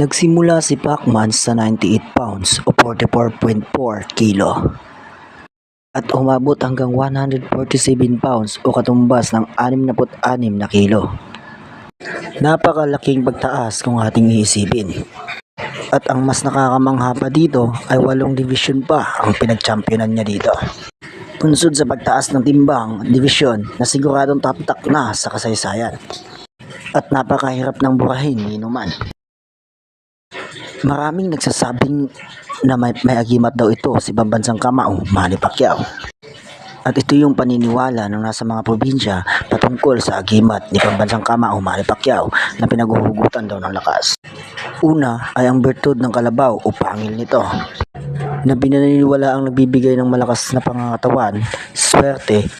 Nagsimula si Pacman sa 98 pounds o 44.4 kilo at umabot hanggang 147 pounds o katumbas ng 66 na kilo. Napakalaking pagtaas kung ating iisipin. At ang mas nakakamangha pa dito ay 8 division pa ang pinag-championan niya dito. Punsod sa pagtaas ng timbang, division na siguradong tapak na sa kasaysayan. At napakahirap ng burahin ni Numan. Maraming nagsasabing na may agimat daw ito si pambansang kamao, Manny Pacquiao. At ito yung paniniwala ng nasa mga probinsya patungkol sa agimat ni pambansang kamao, Manny Pacquiao na pinaghuhugutan daw ng lakas. Una ay ang bertud ng kalabaw o pangil nito na binaniniwala ang nagbibigay ng malakas na pangangatawan, swerte